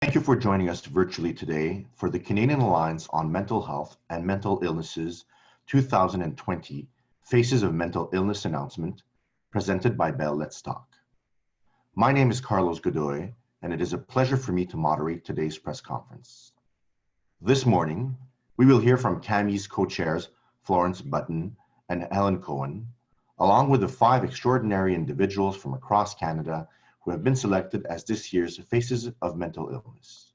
Thank you for joining us virtually today for the Canadian Alliance on Mental Health and Mental Illnesses 2020 Faces of Mental Illness announcement presented by Bell Let's Talk. My name is Carlos Godoy, and it is a pleasure for me to moderate today's press conference. This morning, we will hear from CAMI's co-chairs Florence Button and Helen Cohen, along with the 5 extraordinary individuals from across Canada who have been selected as this year's Faces of Mental Illness.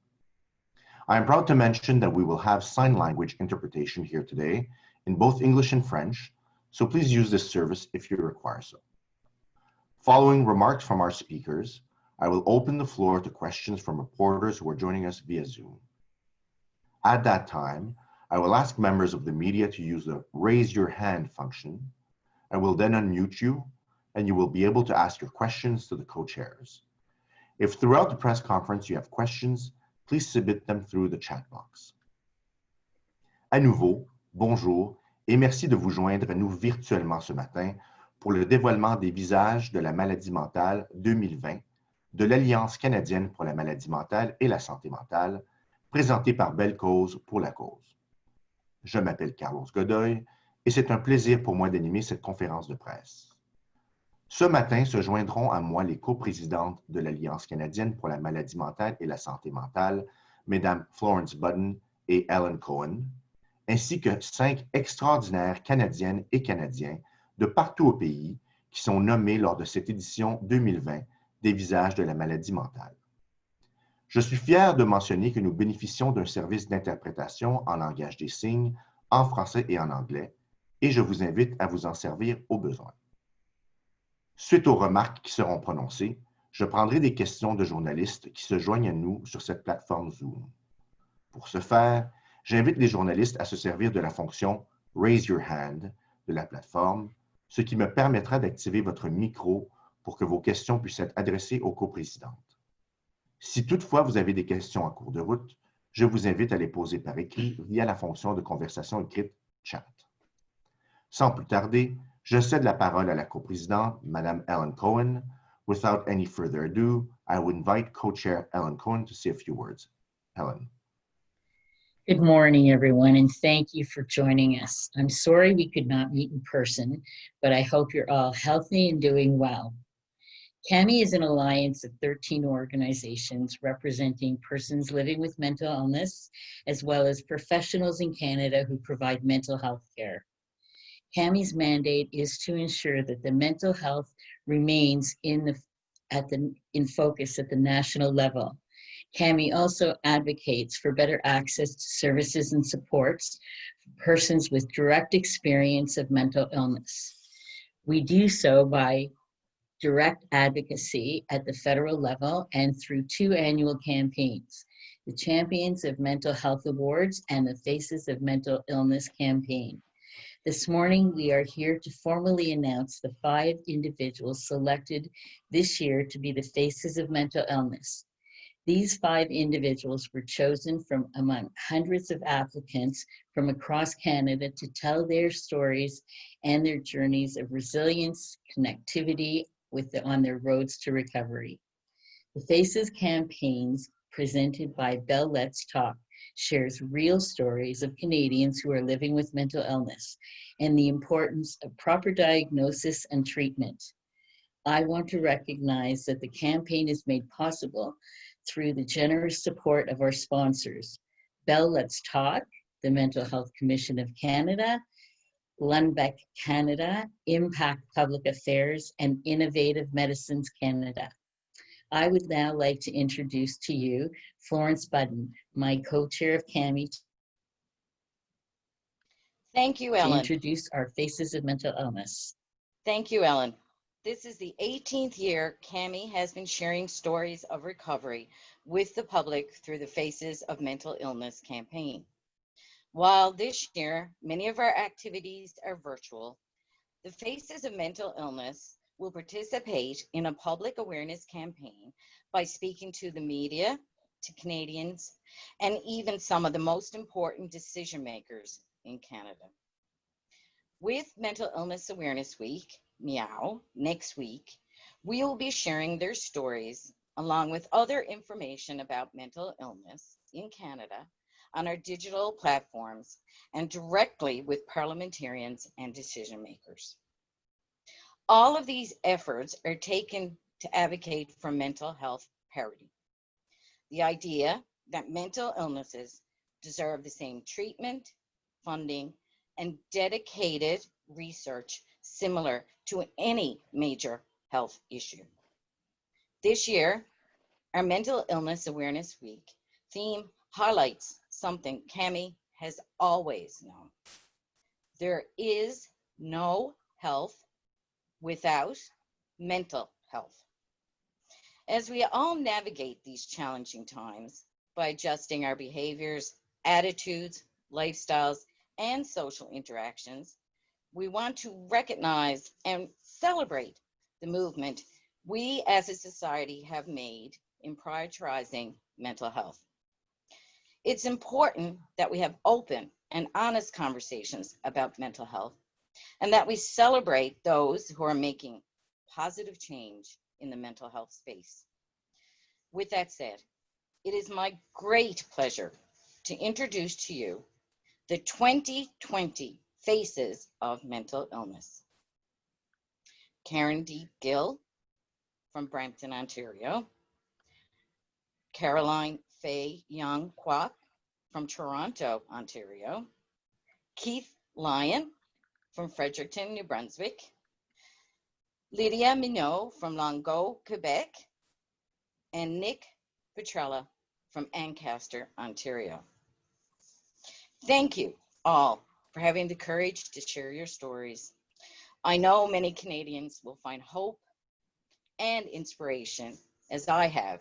I am proud to mention that we will have sign language interpretation here today in both English and French, so please use this service if you require so. Following remarks from our speakers, I will open the floor to questions from reporters who are joining us via Zoom. At that time, I will ask members of the media to use the raise your hand function. I will then unmute you, and you will be able to ask your questions to the co-chairs. If throughout the press conference you have questions, please submit them through the chat box. À nouveau, bonjour et merci de vous joindre à nous virtuellement ce matin pour le dévoilement des visages de la maladie mentale 2020 de l'Alliance canadienne pour la maladie mentale et la santé mentale, présentée par Belle Cause pour la cause. Je m'appelle Carlos Godoy et c'est un plaisir pour moi d'animer cette conférence de presse. Ce matin se joindront à moi les coprésidentes de l'Alliance canadienne pour la maladie mentale et la santé mentale, Mesdames Florence Button et Helen Cohen, ainsi que 5 extraordinaires Canadiennes et Canadiens de partout au pays qui sont nommés lors de cette édition 2020 des visages de la maladie mentale. Je suis fier de mentionner que nous bénéficions d'un service d'interprétation en langage des signes, en français et en anglais, et je vous invite à vous en servir au besoin. Suite aux remarques qui seront prononcées, je prendrai des questions de journalistes qui se joignent à nous sur cette plateforme Zoom. Pour ce faire, j'invite les journalistes à se servir de la fonction « Raise your hand » de la plateforme, ce qui me permettra d'activer votre micro pour que vos questions puissent être adressées aux coprésidentes. Si toutefois vous avez des questions en cours de route, je vous invite à les poser par écrit via la fonction de conversation écrite « Chat ». Sans plus tarder, je cède la parole à la coprésidente, Madame Helen Cohen. Without any further ado, I would invite co-chair Helen Cohen to say a few words. Helen. Good morning, everyone, and thank you for joining us. I'm sorry we could not meet in person, but I hope you're all healthy and doing well. CAMI is an alliance of 13 organizations representing persons living with mental illness, as well as professionals in Canada who provide mental health care. CAMI's mandate is to ensure that the mental health remains in focus at the national level. CAMI also advocates for better access to services and supports for persons with direct experience of mental illness. We do so by direct advocacy at the federal level and through 2 annual campaigns, the Champions of Mental Health Awards and the Faces of Mental Illness campaign. This morning, we are here to formally announce the 5 individuals selected this year to be the Faces of Mental Illness. These 5 individuals were chosen from among hundreds of applicants from across Canada to tell their stories and their journeys of resilience, connectivity on their roads to recovery. The Faces campaigns presented by Bell Let's Talk shares real stories of Canadians who are living with mental illness and the importance of proper diagnosis and treatment. I want to recognize that the campaign is made possible through the generous support of our sponsors, Bell Let's Talk, the Mental Health Commission of Canada, Lundbeck Canada, Impact Public Affairs, and Innovative Medicines Canada. I would now like to introduce to you Florence Button, my co-chair of CAMI. Thank you, Ellen. To introduce our Faces of Mental Illness. Thank you, Ellen. This is the 18th year CAMI has been sharing stories of recovery with the public through the Faces of Mental Illness campaign. While this year, many of our activities are virtual, the Faces of Mental Illness will participate in a public awareness campaign by speaking to the media, to Canadians, and even some of the most important decision makers in Canada. With Mental Illness Awareness Week, Meow, next week, we will be sharing their stories along with other information about mental illness in Canada on our digital platforms and directly with parliamentarians and decision makers. All of these efforts are taken to advocate for mental health parity. The idea that mental illnesses deserve the same treatment, funding, and dedicated research similar to any major health issue. This year, our Mental Illness Awareness Week theme highlights something Cami has always known. There is no health without mental health. As we all navigate these challenging times by adjusting our behaviors, attitudes, lifestyles, and social interactions, we want to recognize and celebrate the movement we as a society have made in prioritizing mental health. It's important that we have open and honest conversations about mental health and that we celebrate those who are making positive change in the mental health space. With that said, it is my great pleasure to introduce to you the 2020 Faces of Mental Illness. Karen D Gill from Brampton, Ontario. Feiyan Kwok from Toronto, Ontario. Keith Lyon from Fredericton, New Brunswick. Lydia Minot from Longueuil, Quebec. And Nick Petrella from Ancaster, Ontario. Thank you all for having the courage to share your stories. I know many Canadians will find hope and inspiration, as I have,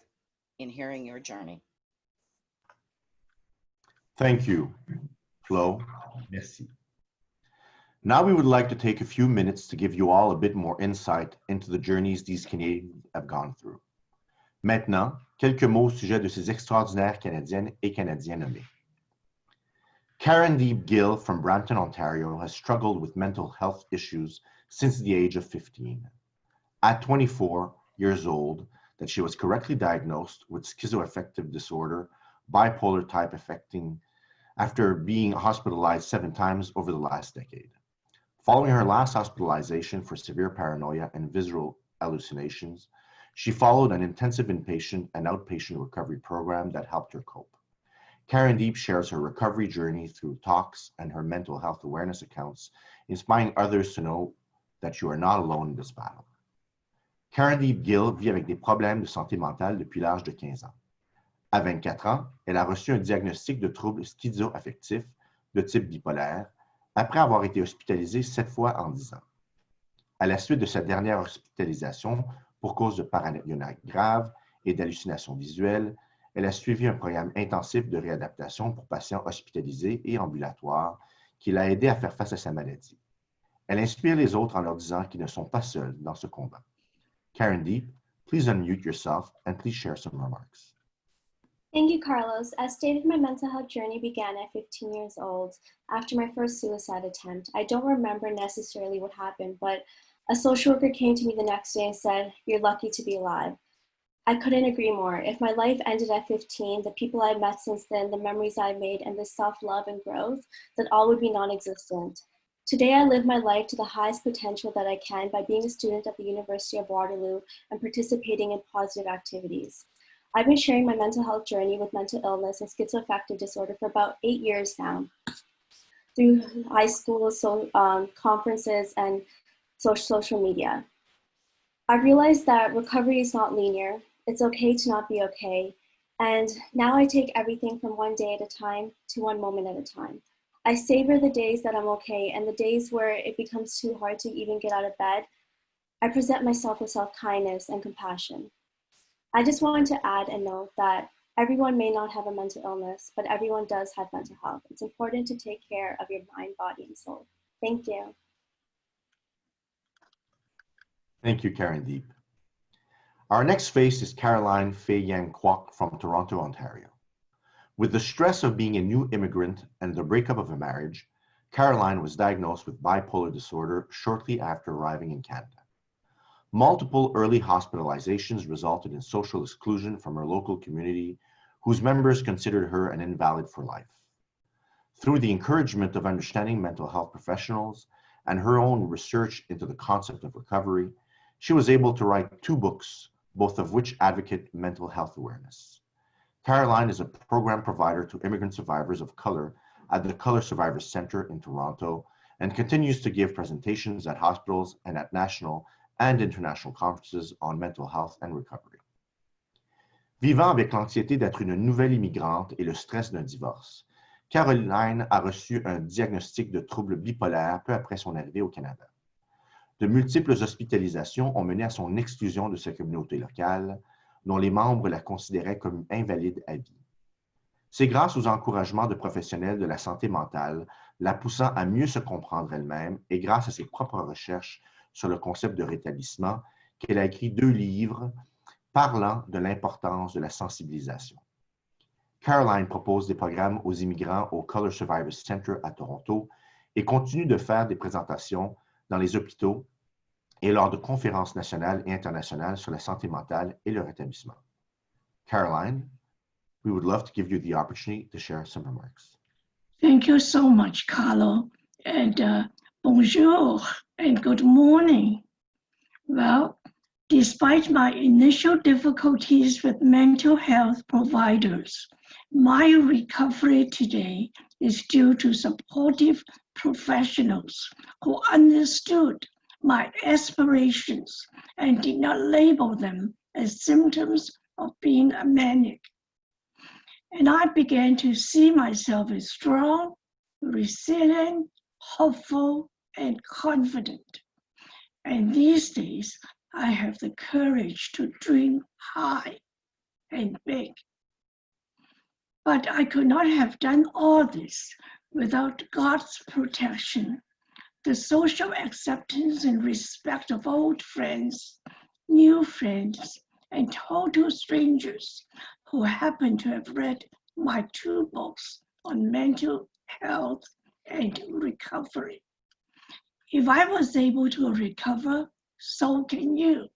in hearing your journey. Thank you, Flo. Merci. Now we would like to take a few minutes to give you all a bit more insight into the journeys these Canadians have gone through. Maintenant, quelques mots au sujet de ces extraordinaires Canadiennes et Canadiens nommés. Karen D. Gill from Brampton, Ontario, has struggled with mental health issues since the age of 15. At 24 years old, that she was correctly diagnosed with schizoaffective disorder, bipolar type affecting, after being hospitalized 7 times over the last decade. Following her last hospitalization for severe paranoia and visual hallucinations, she followed an intensive inpatient and outpatient recovery program that helped her cope. Karen Deep shares her recovery journey through talks and her mental health awareness accounts, inspiring others to know that you are not alone in this battle. Karen Deep Gill vit avec des problèmes de santé mentale depuis l'âge de 15 ans. À 24 ans, elle a reçu un diagnostic de trouble schizoaffectif de type bipolaire après avoir été hospitalisée 7 fois en 10 ans. À la suite de sa dernière hospitalisation pour cause de paranoïa grave et d'hallucinations visuelles, elle a suivi un programme intensif de réadaptation pour patients hospitalisés et ambulatoires qui l'a aidé à faire face à sa maladie. Elle inspire les autres en leur disant qu'ils ne sont pas seuls dans ce combat. Karen Deep, please unmute yourself and please share some remarks. Thank you, Carlos. As stated, my mental health journey began at 15 years old after my first suicide attempt. I don't remember necessarily what happened, but a social worker came to me the next day and said, "You're lucky to be alive." I couldn't agree more. If my life ended at 15, the people I've met since then, the memories I've made, and the self-love and growth, that all would be non-existent. Today, I live my life to the highest potential that I can by being a student at the University of Waterloo and participating in positive activities. I've been sharing my mental health journey with mental illness and schizoaffective disorder for about 8 years now, through high school conferences and social media. I realized that recovery is not linear. It's okay to not be okay. And now I take everything from one day at a time to one moment at a time. I savor the days that I'm okay, and the days where it becomes too hard to even get out of bed, I present myself with self-kindness and compassion. I just wanted to add and note that everyone may not have a mental illness, but everyone does have mental health. It's important to take care of your mind, body, and soul. Thank you. Thank you, Karen Deep. Our next face is Caroline Feiyan Kwok from Toronto, Ontario. With the stress of being a new immigrant and the breakup of a marriage, Caroline was diagnosed with bipolar disorder shortly after arriving in Canada. Multiple early hospitalizations resulted in social exclusion from her local community, whose members considered her an invalid for life. Through the encouragement of understanding mental health professionals and her own research into the concept of recovery, she was able to write 2 books, both of which advocate mental health awareness. Caroline is a program provider to immigrant survivors of color at the Color Survivors Center in Toronto and continues to give presentations at hospitals and at national and international conferences on mental health and recovery. Vivant avec l'anxiété d'être une nouvelle immigrante et le stress d'un divorce, Caroline a reçu un diagnostic de trouble bipolaire peu après son arrivée au Canada. De multiples hospitalisations ont mené à son exclusion de sa communauté locale, dont les membres la considéraient comme invalide à vie. C'est grâce aux encouragements de professionnels de la santé mentale, la poussant à mieux se comprendre elle-même et grâce à ses propres recherches sur le concept de rétablissement, qu'elle a écrit 2 livres parlant de l'importance de la sensibilisation. Caroline propose des programmes aux immigrants au Color Survivors Center à Toronto et continue de faire des présentations dans les hôpitaux et lors de conférences nationales et internationales sur la santé mentale et le rétablissement. Caroline, we would love to give you the opportunity to share some remarks. Thank you so much, Carlo, and bonjour and good morning. Well, despite my initial difficulties with mental health providers, my recovery today is due to supportive professionals who understood my aspirations and did not label them as symptoms of being a manic. And I began to see myself as strong, resilient, hopeful, and confident. And these days, I have the courage to dream high and big. But I could not have done all this without God's protection, the social acceptance and respect of old friends, new friends, and total strangers who happen to have read my 2 books on mental health and recovery. If I was able to recover, so can you,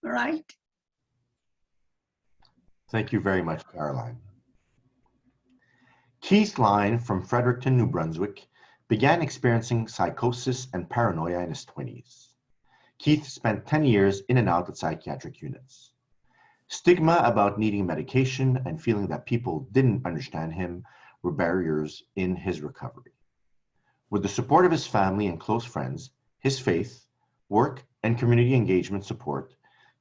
right? Thank you very much, Caroline. Keith Lyon from Fredericton, New Brunswick, began experiencing psychosis and paranoia in his 20s. Keith spent 10 years in and out of psychiatric units. Stigma about needing medication and feeling that people didn't understand him were barriers in his recovery. With the support of his family and close friends, his faith, work, and community engagement support,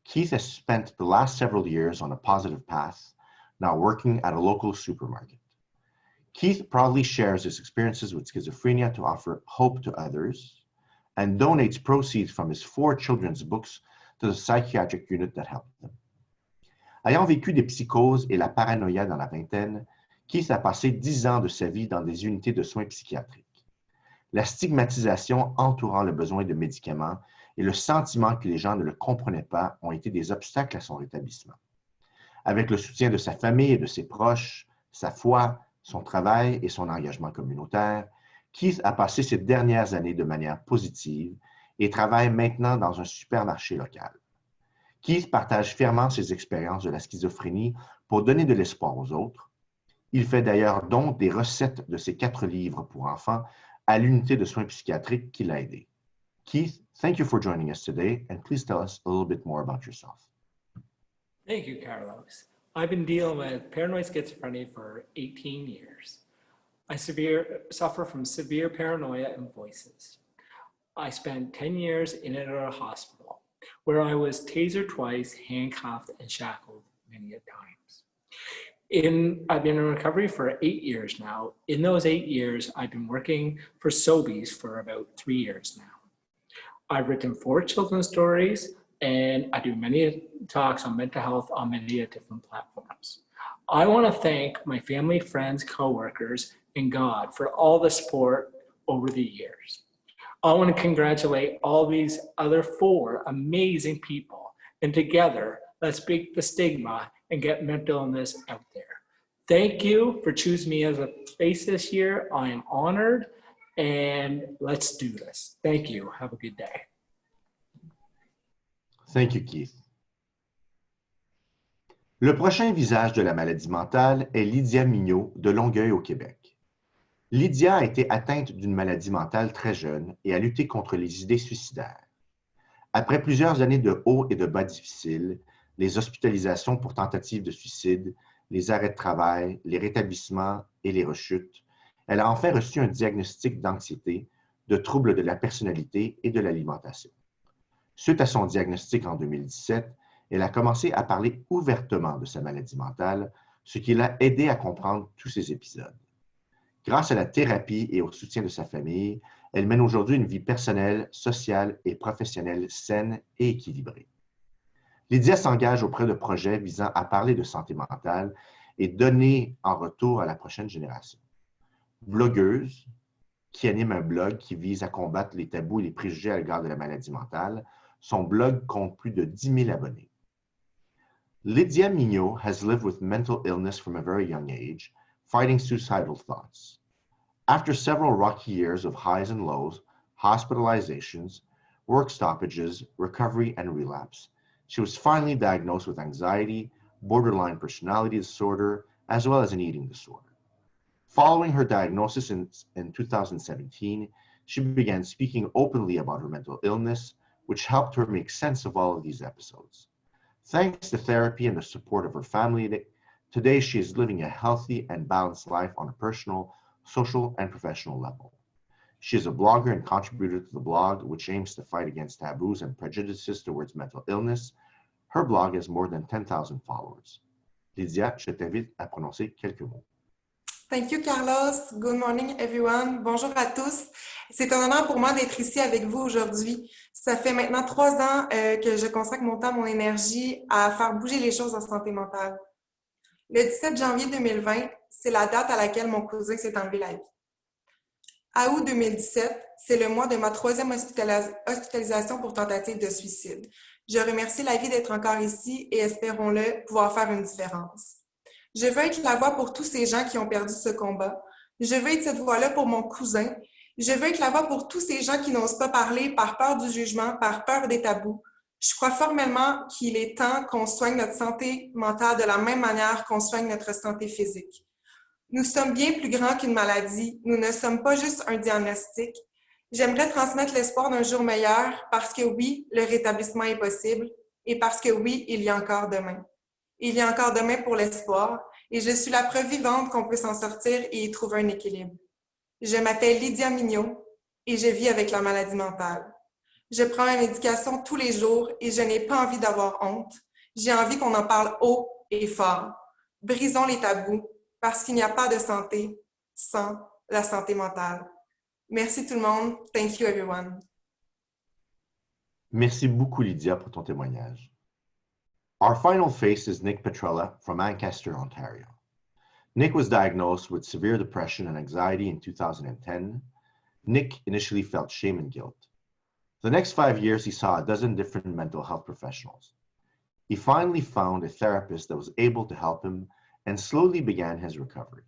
Keith has spent the last several years on a positive path, now working at a local supermarket. Keith proudly shares his experiences with schizophrenia to offer hope to others and donates proceeds from his 4 children's books to the psychiatric unit that helped them. Ayant vécu des psychoses et la paranoïa dans la vingtaine, Keith a passé 10 ans de sa vie dans des unités de soins psychiatriques. La stigmatisation entourant le besoin de médicaments et le sentiment que les gens ne le comprenaient pas ont été des obstacles à son rétablissement. Avec le soutien de sa famille et de ses proches, sa foi, son travail et son engagement communautaire, Keith a passé ces dernières années de manière positive et travaille maintenant dans un supermarché local. Keith partage fièrement ses expériences de la schizophrénie pour donner de l'espoir aux autres. Il fait d'ailleurs don des recettes de ses 4 livres pour enfants à l'unité de soins psychiatriques qui l'a aidé. Keith, thank you for joining us today, and please tell us a little bit more about yourself. Thank you, Carlos. I've been dealing with paranoid schizophrenia for 18 years. I suffer from severe paranoia and voices. I spent 10 years in and out of hospital, where I was tasered twice, handcuffed, and shackled many a times. I've been in recovery for 8 years now. In those 8 years, I've been working for Sobeys for about 3 years now. I've written 4 children's stories, and I do many talks on mental health on many different platforms. I want to thank my family, friends, coworkers, and God for all the support over the years. I want to congratulate all these other 4 amazing people, and together, let's break the stigma and get mental illness out there. Thank you for choosing me as a face this year. I am honored, and let's do this. Thank you. Have a good day. Thank you, Keith. Le prochain visage de la maladie mentale est Lydia Mignot de Longueuil au Québec. Lydia a été atteinte d'une maladie mentale très jeune et a lutté contre les idées suicidaires. Après plusieurs années de hauts et de bas difficiles, les hospitalisations pour tentatives de suicide, les arrêts de travail, les rétablissements et les rechutes, elle a enfin reçu un diagnostic d'anxiété, de troubles de la personnalité et de l'alimentation. Suite à son diagnostic en 2017, elle a commencé à parler ouvertement de sa maladie mentale, ce qui l'a aidé à comprendre tous ces épisodes. Grâce à la thérapie et au soutien de sa famille, elle mène aujourd'hui une vie personnelle, sociale et professionnelle saine et équilibrée. Lydia s'engage auprès de projets visant à parler de santé mentale et donner en retour à la prochaine génération. Blogueuse, qui anime un blog qui vise à combattre les tabous et les préjugés à l'égard de la maladie mentale, son blog compte plus de 10 000 abonnés. Lydia Mignot has lived with mental illness from a very young age, fighting suicidal thoughts. After several rocky years of highs and lows, hospitalizations, work stoppages, recovery, and relapse, she was finally diagnosed with anxiety, borderline personality disorder, as well as an eating disorder. Following her diagnosis in 2017, she began speaking openly about her mental illness, which helped her make sense of all of these episodes. Thanks to therapy and the support of her family, today she is living a healthy and balanced life on a personal, social, and professional level. She is a blogger and contributor to the blog, which aims to fight against taboos and prejudices towards mental illness. Her blog has more than 10,000 followers. Lydia, je t'invite à prononcer quelques mots. Thank you, Carlos. Good morning, everyone. Bonjour à tous. C'est un honneur pour moi d'être ici avec vous aujourd'hui. Ça fait maintenant 3 ans que je consacre mon temps, mon énergie à faire bouger les choses en santé mentale. Le 17 janvier 2020, c'est la date à laquelle mon cousin s'est enlevé la vie. À août 2017, c'est le mois de ma 3e hospitalisation pour tentative de suicide. Je remercie la vie d'être encore ici et espérons-le pouvoir faire une différence. Je veux être la voix pour tous ces gens qui ont perdu ce combat. Je veux être cette voix-là pour mon cousin. Je veux être la voix pour tous ces gens qui n'osent pas parler par peur du jugement, par peur des tabous. Je crois formellement qu'il est temps qu'on soigne notre santé mentale de la même manière qu'on soigne notre santé physique. Nous sommes bien plus grands qu'une maladie. Nous ne sommes pas juste un diagnostic. J'aimerais transmettre l'espoir d'un jour meilleur parce que oui, le rétablissement est possible et parce que oui, il y a encore demain. Il y a encore demain pour l'espoir et je suis la preuve vivante qu'on peut s'en sortir et y trouver un équilibre. Je m'appelle Lydia Mignot et je vis avec la maladie mentale. Je prends ma médication tous les jours et je n'ai pas envie d'avoir honte. J'ai envie qu'on en parle haut et fort. Brisons les tabous parce qu'il n'y a pas de santé sans la santé mentale. Merci tout le monde. Thank you everyone. Merci beaucoup, Lydia, pour ton témoignage. Our final face is Nick Petrella from Ancaster, Ontario. Nick was diagnosed with severe depression and anxiety in 2010. Nick initially felt shame and guilt. The next 5 years, he saw a dozen different mental health professionals. He finally found a therapist that was able to help him and slowly began his recovery.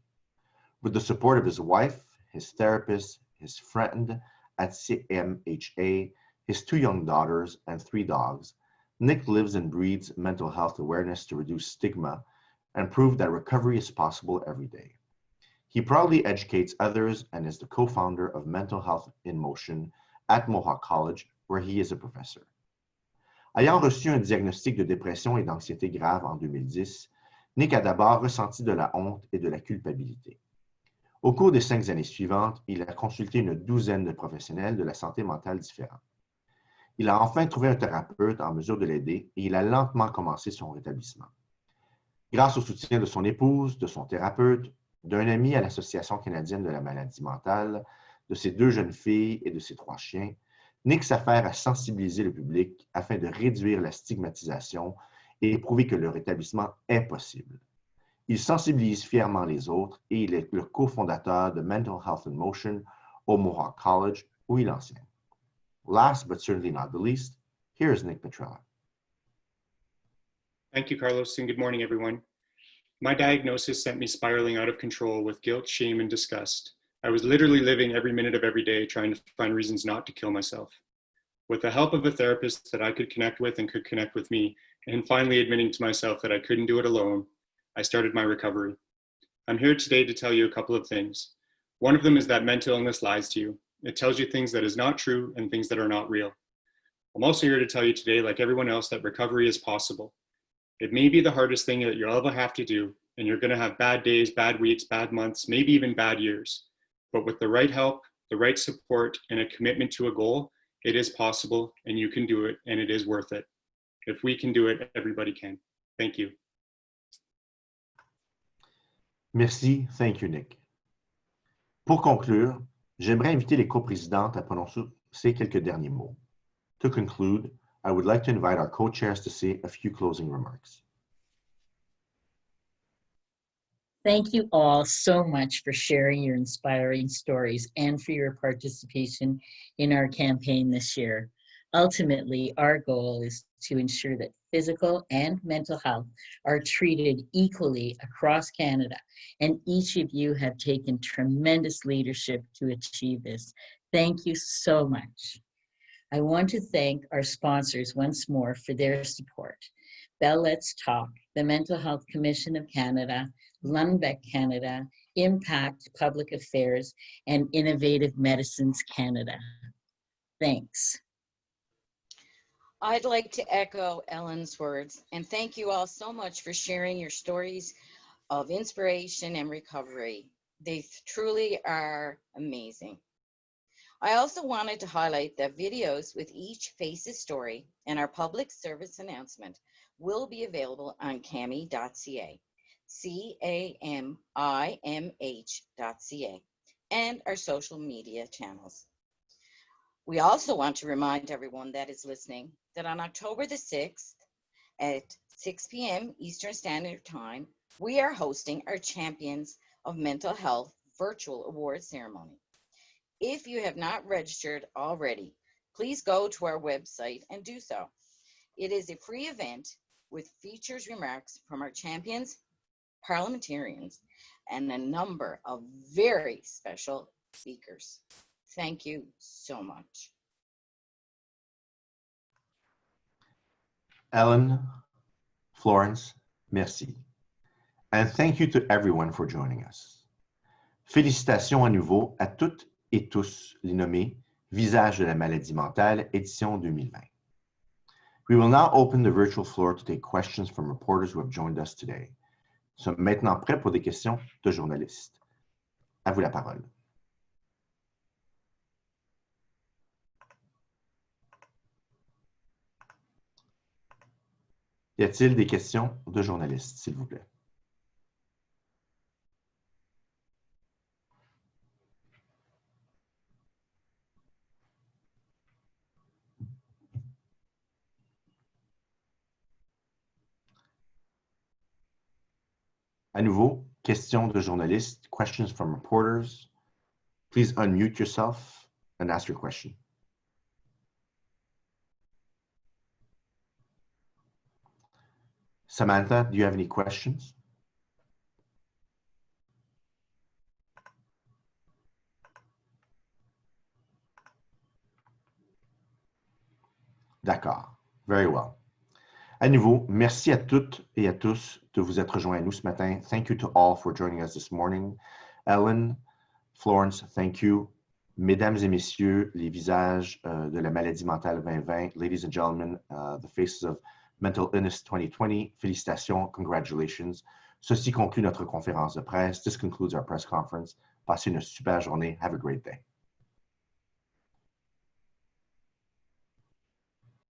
With the support of his wife, his therapist, his friend at CMHA, his 2 young daughters, and 3 dogs, Nick lives and breathes mental health awareness to reduce stigma and prove that recovery is possible every day. He proudly educates others and is the co-founder of Mental Health in Motion at Mohawk College, where he is a professor. Ayant reçu un diagnostic de dépression et d'anxiété grave en 2010, Nick a d'abord ressenti de la honte et de la culpabilité. Au cours des 5 années suivantes, il a consulté une douzaine de professionnels de la santé mentale différents. Il a enfin trouvé un thérapeute en mesure de l'aider et il a lentement commencé son rétablissement. Grâce au soutien de son épouse, de son thérapeute, d'un ami à l'Association canadienne de la maladie mentale, de ses 2 jeunes filles et de ses 3 chiens, Nick s'affaire à sensibiliser le public afin de réduire la stigmatisation et prouver que le rétablissement est possible. Il sensibilise fièrement les autres et il est le cofondateur de Mental Health in Motion au Mohawk College où il enseigne. Last but certainly not the least, here is Nick Petrella. Thank you, Carlos, and good morning, everyone. My diagnosis sent me spiraling out of control with guilt, shame, and disgust. I was literally living every minute of every day trying to find reasons not to kill myself. With the help of a therapist that I could connect with and could connect with me, and finally admitting to myself that I couldn't do it alone, I started my recovery. I'm here today to tell you a couple of things. One of them is that mental illness lies to you. It tells you things that is not true and things that are not real. I'm also here to tell you today, like everyone else, that recovery is possible. It may be the hardest thing that you'll ever have to do, and you're going to have bad days, bad weeks, bad months, maybe even bad years. But with the right help, the right support, and a commitment to a goal, it is possible, and you can do it, and it is worth it. If we can do it, everybody can. Thank you. Merci. Thank you, Nick. Pour conclure, j'aimerais inviter les coprésidentes à prononcer quelques derniers mots. To conclude, I would like to invite our co-chairs to say a few closing remarks. Thank you all so much for sharing your inspiring stories and for your participation in our campaign this year. Ultimately, our goal is to ensure that physical and mental health are treated equally across Canada, and each of you have taken tremendous leadership to achieve this. Thank you so much. I want to thank our sponsors once more for their support. Bell Let's Talk, the Mental Health Commission of Canada, Lundbeck Canada, Impact Public Affairs, and Innovative Medicines Canada. Thanks. I'd like to echo Ellen's words and thank you all so much for sharing your stories of inspiration and recovery. They truly are amazing. I also wanted to highlight that videos with each FACES story and our public service announcement will be available on cami.ca, CAMIMH.ca, and our social media channels. We also want to remind everyone that is listening that on October the 6th at 6 p.m. Eastern Standard Time, we are hosting our Champions of Mental Health virtual award ceremony. If you have not registered already, please go to our website and do so. It is a free event with features remarks from our champions, parliamentarians, and a number of very special speakers. Thank you so much. Ellen, Florence, merci. And thank you to everyone for joining us. Félicitations à nouveau à toutes et tous les nommés Visage de la maladie mentale, édition 2020. We will now open the virtual floor to take questions from reporters who have joined us today. Nous sommes maintenant prêts pour des questions de journalistes. À vous la parole. Y a-t-il des questions de journalistes, s'il vous plaît? À nouveau, questions de journalistes, questions from reporters. Please unmute yourself and ask your question. Samantha, do you have any questions? D'accord. Very well. À nouveau, merci à toutes et à tous de vous être rejoints à nous ce matin. Thank you to all for joining us this morning. Ellen, Florence, thank you. Mesdames et messieurs, les visages de la maladie mentale 2020, ladies and gentlemen, the faces of mental illness 2020, félicitations, congratulations. Ceci conclut notre conférence de presse. This concludes our press conference. Passez une super journée. Have a great day.